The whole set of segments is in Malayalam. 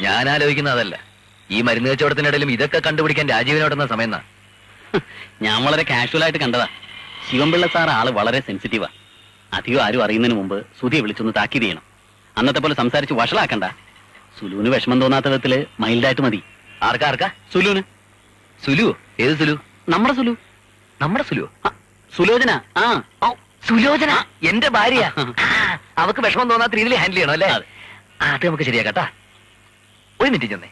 ഞാൻ ആലോചിക്കുന്ന അതല്ല, ഈ മരുന്ന് കച്ചവടത്തിനിടയിലും ഇതൊക്കെ കണ്ടുപിടിക്കാൻ രാജീവിനോടുന്ന സമയം. ഞാൻ വളരെ കാഷ്വൽ ആയിട്ട് കണ്ടതാ. ശിവൻപിള്ള സാർ ആള് വളരെ സെൻസിറ്റീവാ. അധികം ആരും അറിയുന്നതിന് മുമ്പ് സുധിയെ വിളിച്ചൊന്ന് താക്കീത് ചെയ്യണം. അന്നത്തെ പോലെ സംസാരിച്ച് വഷളാക്കണ്ട. സുലുവിന് വിഷമം തോന്നാത്ത വിധത്തില് മൈൽഡായിട്ട് മതി. ആർക്കാ? സുലുവിന്. സുലു? ഏത് സുലു? നമ്മുടെ സുലു. നമ്മുടെ സുലു? സുലോചന. സുലോചന എന്റെ ഭാര്യ. അവക്ക് വിഷമം തോന്നാത്ത രീതിയിൽ ഹാൻഡിൽ ചെയ്യണം അല്ലേ? അത് നമുക്ക് ശരിയാക്കട്ടാ. ഒരു മിനിറ്റ് ചെന്നേ.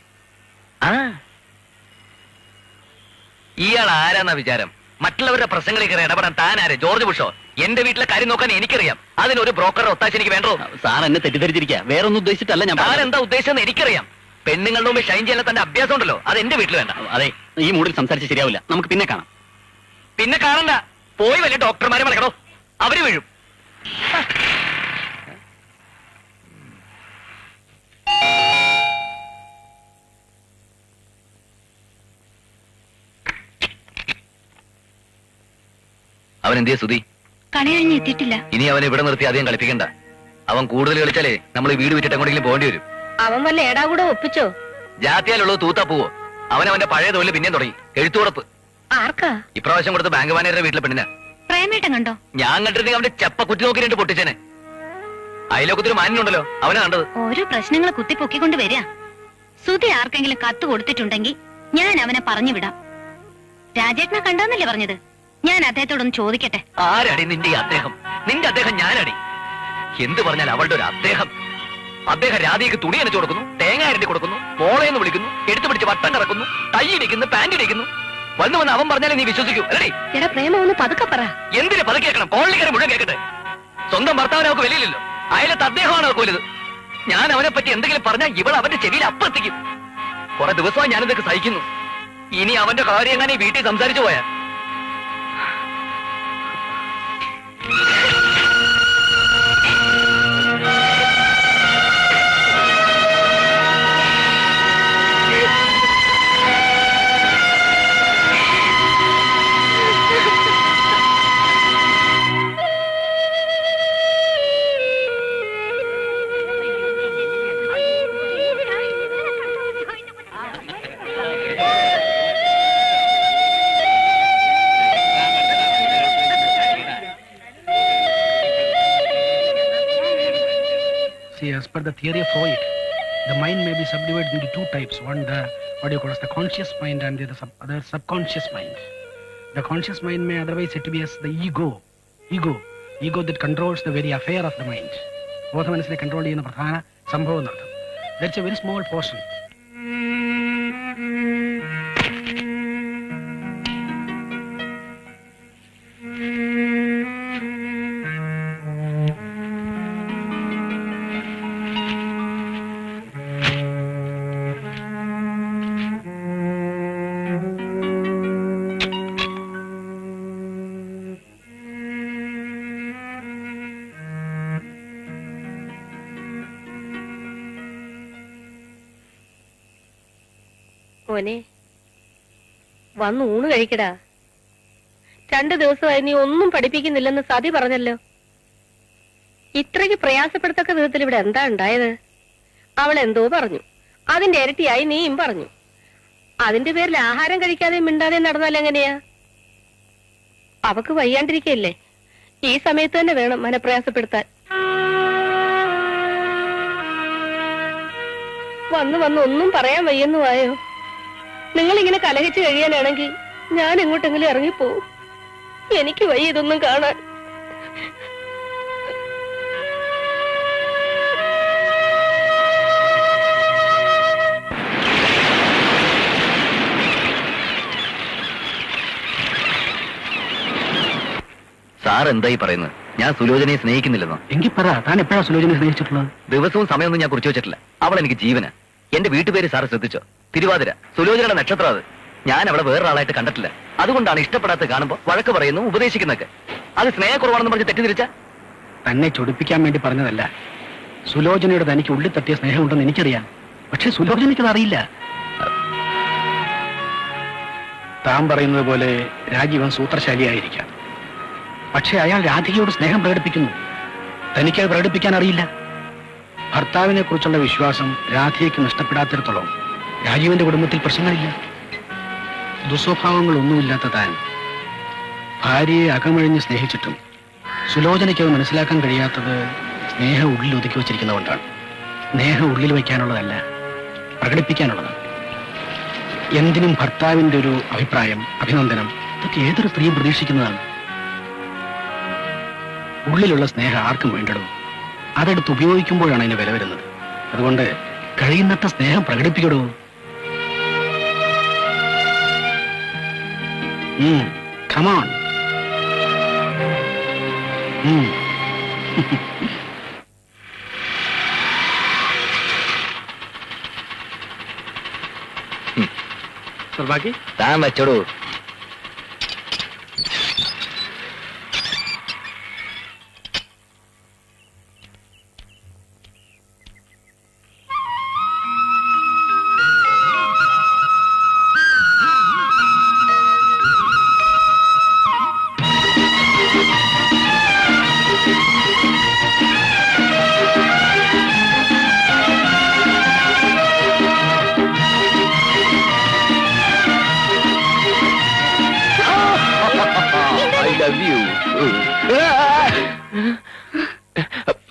ഇയാൾ ആരാന്നാ വിചാരം? മറ്റുള്ളവരുടെ പ്രശ്നങ്ങളിൽ കയറി ഇടപെടാൻ താൻ ആരെ? ജോർജ് ബുഷോ? എന്റെ വീട്ടിലെ കാര്യം നോക്കാൻ എനിക്കറിയാം. അതിനൊരു ബ്രോക്കറുടെ ഒത്താശ എനിക്ക് വേണ്ടോ? സാർ എന്നെ തെറ്റിദ്ധരിച്ചിരിക്കുക. വേറൊന്നും ഉദ്ദേശിച്ചിട്ടല്ല ഞാൻ. താൻ എന്താ ഉദ്ദേശിച്ചെന്ന് എനിക്കറിയാം. പെണ്ണുങ്ങളുടെ മുമ്പ് ഷൈൻ ചെയ്യാൻ തന്റെ അഭ്യാസം ഉണ്ടല്ലോ, അത് എന്റെ വീട്ടിൽ വേണ്ട. അതെ, ഈ മൂഡിൽ സംസാരിച്ച് ശരിയാവില്ല. നമുക്ക് പിന്നെ കാണാം. പിന്നെ കാണണ്ട. പോയി വലിയ ഡോക്ടർമാരെ മടക്കണോ, അവര് വീഴും. അവൻ എന്തിയെ സുധി? കളി കഴിഞ്ഞ് എത്തിയിട്ടില്ല. ഇനി അവനെ ഇവിടെ നിർത്തി അധികം കളിപ്പിക്കണ്ട. അവൻ കൂടുതൽ കളിച്ചാലേ നമ്മൾ വീട് വിറ്റിട്ട് എങ്ങോട്ടെങ്കിലും പോകേണ്ടി വരും. അവൻ വല്ല ഏടാ കൂടെ ഒപ്പിച്ചോ? ജാത്തിയാലുള്ളത് തൂത്താ പോവോ? അവന്റെ പഴയ തൊഴിൽ പിന്നെയും തുടങ്ങി. എഴുത്തുറപ്പ്. ആർക്കാ? ഇപ്രാവശ്യം കൊടുത്ത് ബാങ്ക് മാനേജറുടെ വീട്ടിലെ പെണ്ണിനാ. പ്രേമേട്ടൻ കണ്ടോ? ഞാൻ കണ്ടിരുന്നെങ്കിൽ അവന്റെ ചെപ്പ കുത്തി നോക്കി രണ്ട് പൊട്ടിച്ചേനെ. അയലോക്കത്തൊരു മാനുണ്ടല്ലോ, അവനെ കണ്ടത്. ഓരോ പ്രശ്നങ്ങൾ കുത്തിപ്പൊക്കിക്കൊണ്ട് വരിക. സുധി ആർക്കെങ്കിലും കത്ത് കൊടുത്തിട്ടുണ്ടെങ്കിൽ ഞാൻ അവനെ പറഞ്ഞു വിടാം. രാജേട്ടനെ കണ്ടാന്നല്ലേ പറഞ്ഞത്? ഞാൻ അദ്ദേഹത്തോടൊന്ന് ചോദിക്കട്ടെ. ആരടി നിന്റെ ഈ അദ്ദേഹം? നിന്റെ അദ്ദേഹം ഞാനടി. എന്ത് പറഞ്ഞാൽ അവളുടെ ഒരു അദ്ദേഹം. അദ്ദേഹം രാധയ്ക്ക് തുണി അനച്ചു കൊടുക്കുന്നു, തേങ്ങ അരണ്ടി കൊടുക്കുന്നു, മോളെന്ന് വിളിക്കുന്നു, എടുത്തു പിടിച്ച് വട്ടം കറക്കുന്നു, ടൈ ഇടിക്കുന്നു, പാന്റ് ഇടിക്കുന്നു. വന്ന് അവൻ പറഞ്ഞാലേ നീ വിശ്വസിക്കൂ അല്ലേ? എടാ പ്രേമ ഒന്ന് പതുക്കെ പറ. എന്തിനു പതുക്കെ കേൾക്കണം? കോളനിക്കാരെ മുഴുവൻ കേൾക്കട്ടെ. സ്വന്തം ഭർത്താവിനെ അവർക്ക് വലിയില്ലല്ലോ, അയലത്ത് അദ്ദേഹമാണ് അവർക്ക് വലുത്. ഞാൻ അവനെ പറ്റി എന്തെങ്കിലും പറഞ്ഞാൽ ഇവൾ അവന്റെ ചെവിയിൽ അപ്പുറത്തേക്കും. കുറെ ദിവസമായി ഞാനിതൊക്കെ സഹിക്കുന്നു. ഇനി അവന്റെ കാര്യം എങ്ങനെ വീട്ടിൽ സംസാരിച്ചു പോയാ? As per the theory of Freud, the mind may be subdivided into two types. One, what do you call as the conscious mind, and the other subconscious mind. The conscious mind may otherwise said to be as the ego that controls the very affair of the mind. Both മനസ്സിനെ control ചെയ്യുന്ന പ്രധാന സംഭവം നടത്തും. That's a very small portion. മോനെ വന്ന് ഊണ് കഴിക്കടാ. 2 ദിവസമായി നീ ഒന്നും പഠിപ്പിക്കുന്നില്ലെന്ന് സതി പറഞ്ഞല്ലോ. ഇത്രയ്ക്ക് പ്രയാസപ്പെടുത്തക്ക വിധത്തിൽ ഇവിടെ എന്താ ഉണ്ടായത്? അവൾ എന്തോ പറഞ്ഞു, അതിന്റെ ഇരട്ടിയായി നീയും പറഞ്ഞു. അതിന്റെ പേരിൽ ആഹാരം കഴിക്കാതെ മിണ്ടാതെ നടന്നാൽ എങ്ങനെയാ? അവക്ക് വയ്യാണ്ടിരിക്കല്ലേ? ഈ സമയത്ത് തന്നെ വേണം മനപ്രയാസപ്പെടുത്താൻ. വന്ന് ഒന്നും പറയാൻ വയ്യെന്നു ആയോ? നിങ്ങളിങ്ങനെ കലഹിച്ച് കഴിയാനാണെങ്കിൽ ഞാൻ എങ്ങോട്ടെങ്കിലും ഇറങ്ങിപ്പോവും. എനിക്ക് വയ്യ ഇതൊന്നും കാണാൻ. സാർ എന്തായി പറയുന്നത്? ഞാൻ സുലോചനയെ സ്നേഹിക്കുന്നില്ലെന്നോ? എങ്കിൽ പറ, താൻ എപ്പോഴാ സുലോചനയെ സ്നേഹിച്ചിട്ടുള്ളത്? ദിവസവും സമയമൊന്നും ഞാൻ കുറിച്ച് വെച്ചിട്ടില്ല. അവൾ എനിക്ക് ജീവന. എന്റെ വീട്ടുപേര് സാറ് ശ്രദ്ധിച്ചോ? തിരുവാതിര. സുലോചനയുടെ നക്ഷത്രം അത്. ഞാൻ അവളെ വേറൊരാളായിട്ട് കണ്ടിട്ടില്ല. അതുകൊണ്ടാണ് ഇഷ്ടപ്പെടാത്ത കാണുമ്പോൾ വഴക്ക് പറയുന്നു, ഉപദേശിക്കുന്നൊക്കെ. അത് സ്നേഹക്കുറവാണെന്ന് പറഞ്ഞ് തെറ്റിദ്ധരിച്ച? തന്നെ ചൊടിപ്പിക്കാൻ വേണ്ടി പറഞ്ഞതല്ല. സുലോചനയുടെ തനിക്ക് ഉള്ളിൽ തട്ടിയ സ്നേഹമുണ്ടെന്ന് എനിക്കറിയാം. പക്ഷെ സുലോചനയ്ക്കത് അറിയില്ല. താൻ പറയുന്നത് പോലെ രാജീവൻ സൂത്രശാലിയായിരിക്കാം. പക്ഷെ അയാൾ രാധികയോട് സ്നേഹം പ്രകടിപ്പിക്കുന്നു. തനിക്കത് പ്രകടിപ്പിക്കാൻ അറിയില്ല. ഭർത്താവിനെ കുറിച്ചുള്ള വിശ്വാസം രാധയ്ക്ക് നഷ്ടപ്പെടാത്തിടത്തോളം രാജീവിന്റെ കുടുംബത്തിൽ പ്രശ്നങ്ങളില്ല. ദുസ്വഭാവങ്ങളൊന്നുമില്ലാത്ത താൻ ഭാര്യയെ അകമഴിഞ്ഞ് സ്നേഹിച്ചിട്ടും സുലോചനയ്ക്ക് അത് മനസ്സിലാക്കാൻ കഴിയാത്തത് സ്നേഹം ഉള്ളിൽ ഒതുക്കി വച്ചിരിക്കുന്നതുകൊണ്ടാണ്. സ്നേഹം ഉള്ളിൽ വയ്ക്കാനുള്ളതല്ല, പ്രകടിപ്പിക്കാനുള്ളതാണ്. എന്തിനും ഭർത്താവിന്റെ ഒരു അഭിപ്രായം, അഭിനന്ദനം, ഇതൊക്കെ ഏതൊരു സ്ത്രീയും പ്രതീക്ഷിക്കുന്നതാണ്. ഉള്ളിലുള്ള സ്നേഹം ആർക്കും വേണ്ടടോ. അതെടുത്ത് ഉപയോഗിക്കുമ്പോഴാണ് അതിന് വില വരുന്നത്. അതുകൊണ്ട് കഴിയുന്നത്ര സ്നേഹം പ്രകടിപ്പിക്കടോ. Come on. ബാക്കി താൻ വെച്ചോടൂ.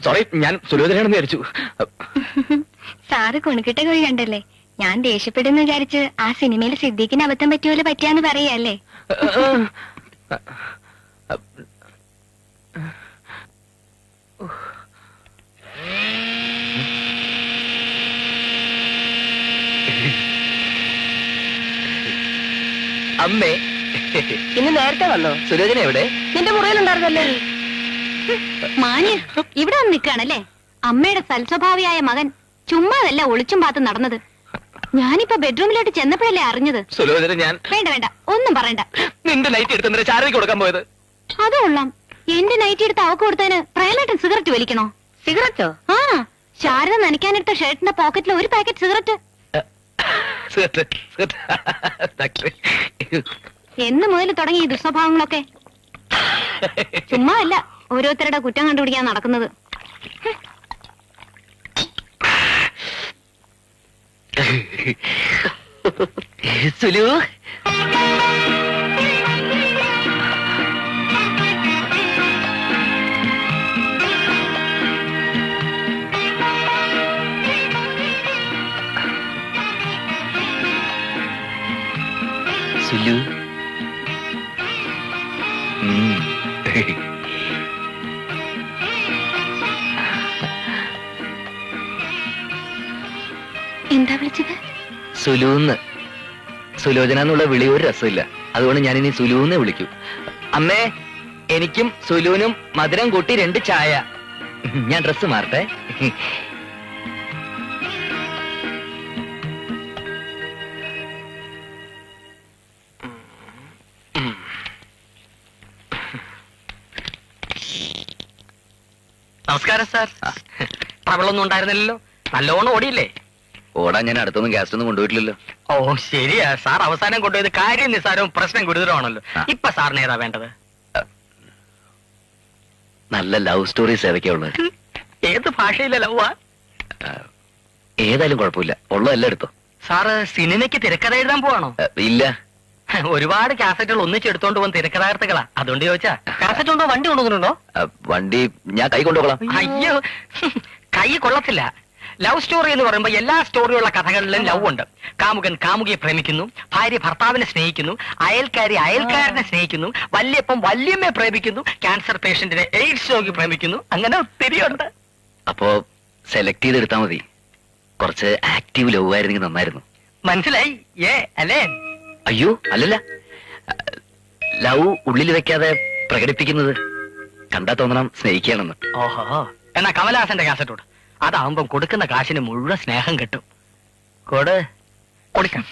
സോറി, ഞാൻ സുലോചനയാണെന്ന് വിചാരിച്ചു. സാറ് കുണുക്കിട്ട കോഴി കണ്ടല്ലേ? ഞാൻ ദേഷ്യപ്പെടുന്ന വിചാരിച്ച് ആ സിനിമയിൽ സിദ്ദീഖിന് അബദ്ധം പറ്റിയോലെ പറ്റിയാന്ന് പറയല്ലേ? അമ്മേ, ഇന്ന് നേരത്തെ വന്നോ? സുലോചന എവിടെ? നിന്റെ മുറിയിലുണ്ടായിരുന്നല്ലേ? മാന്യ ഇവിടെ വന്ന് നിൽക്കുകയാണല്ലേ? അമ്മയുടെ സൽസ്വഭാവിയായ മകൻ ചുമ്മാതല്ല ഒളിച്ചും പാത്തും നടന്നത്. ഞാനിപ്പോ ബെഡ്റൂമിലോട്ട് ചെന്നപ്പോഴല്ലേ അറിഞ്ഞത്. സുലോചന, ഞാൻ വേണ്ട വേണ്ട, ഒന്നും പറയണ്ട. നിന്റെ ലൈറ്റ് എടുത്ത് ചാരയ്ക്ക് കൊടുക്കാൻ പോയത്. അത് കൊള്ളാം. എന്റെ നൈറ്റ് എടുത്ത് അവക്ക് കൊടുത്തതിന് പ്രേമേട്ടൻ സിഗരറ്റ് വലിക്കണോ? സിഗരറ്റോ? ആ, ശാരദ നനയ്ക്കാനെടുത്ത ഷർട്ടിന്റെ പോക്കറ്റിൽ ഒരു പാക്കറ്റ് സിഗരറ്റ്. എന്ന് മുതൽ തുടങ്ങി ഈ ദുസ്വഭാവങ്ങളൊക്കെ? ചുമ്മാ അല്ല ഓരോരുത്തരുടെ കുറ്റം കണ്ടുപിടിക്കാൻ നടക്കുന്നത്. സുലു, സുലു, എന്താ വിളിച്ചത്? സുലൂന്ന്. സുലോചന എന്നുള്ള വിളി ഒരു രസമില്ല. അതുകൊണ്ട് ഞാൻ ഇനി സുലൂന്ന് വിളിക്കൂ. അമ്മേ, എനിക്കും സുലൂനും മധുരം കൂട്ടി 2 ചായ. ഞാൻ ഡ്രസ് മാറട്ടെ. നമസ്കാരം സാർ. ട്രബിളൊന്നും ഉണ്ടായിരുന്നില്ലല്ലോ? നല്ലോണം ഓടിയില്ലേ? ഓടാൻ ഞാൻ അടുത്തൊന്നും ഗ്യാസ് ഒന്നും കൊണ്ടുപോയിട്ടില്ലല്ലോ. ഓ ശരിയാ സാർ, അവസാനം കൊണ്ടുപോയത് കാര്യം നിസ്സാരവും പ്രശ്നം ഗുരുതരമാണല്ലോ. ഇപ്പൊ സാറിന് ഏതാ വേണ്ടത്? നല്ല ലവ് സ്റ്റോറീസ് ഏതൊക്കെയാ ഉള്ളത്? ഏത് ഭാഷയിലെ ലവാ? ഏതായാലും കുഴപ്പമില്ല, ഉള്ളതെല്ലാം എടുത്തോ. സാറ് സിനിമയ്ക്ക് തിരക്കഥ എഴുതാൻ പോവാണോ? ഇല്ല, ഒരുപാട് കാസറ്റുകൾ ഒന്നിച്ചെടുത്തോണ്ട് പോകുന്ന തിരക്കഥാകൃത്തുകളാ, അതുകൊണ്ട് ചോദിച്ചാ. കാസറ്റ് ഉണ്ടോ? വണ്ടി കൊണ്ടുവന്നിട്ടുണ്ടോ? വണ്ടി ഞാൻ കൈ കൊണ്ടുപോകலாம். അയ്യോ, കൈ കൊള്ളത്തില്ല. ലവ് സ്റ്റോറി എന്ന് പറയുമ്പോ എല്ലാ സ്റ്റോറിയുള്ള കഥകളിലും ലവ് ഉണ്ട്. കാമുകൻ കാമുകിയെ പ്രേമിക്കുന്നു, ഭാര്യ ഭർത്താവിനെ സ്നേഹിക്കുന്നു, അയൽക്കാരി അയൽക്കാരനെ സ്നേഹിക്കുന്നു, വല്യപ്പൻ വല്യമ്മയെ പ്രേമിക്കുന്നു, ക്യാൻസർ പേഷ്യന്റിനെ എയ്ഡ്സ് രോഗി പ്രേമിക്കുന്നു. അങ്ങനെ ഒത്തിരി ഉണ്ട്. അപ്പോ സെലക്ട് ചെയ്തെടുത്താ മതി. കുറച്ച് ആക്റ്റീവ് ലവ് ആയിരുന്നെങ്കിൽ നന്നായിരുന്നു. മനസ്സിലായി അല്ലേ? അയ്യോ അല്ലല്ല, ലവ് ഉള്ളിൽ വെക്കാതെ പ്രകടിപ്പിക്കുന്നത് കണ്ടാ തോന്നണം സ്നേഹിക്കുകയാണെന്ന്. ഓഹോ, എന്നാ കമലഹാസന്റെ കാസറ്റോട്. അതാവുമ്പം കൊടുക്കുന്ന കാശിന് മുഴുവൻ സ്നേഹം കിട്ടും. കൊടുക്കാം.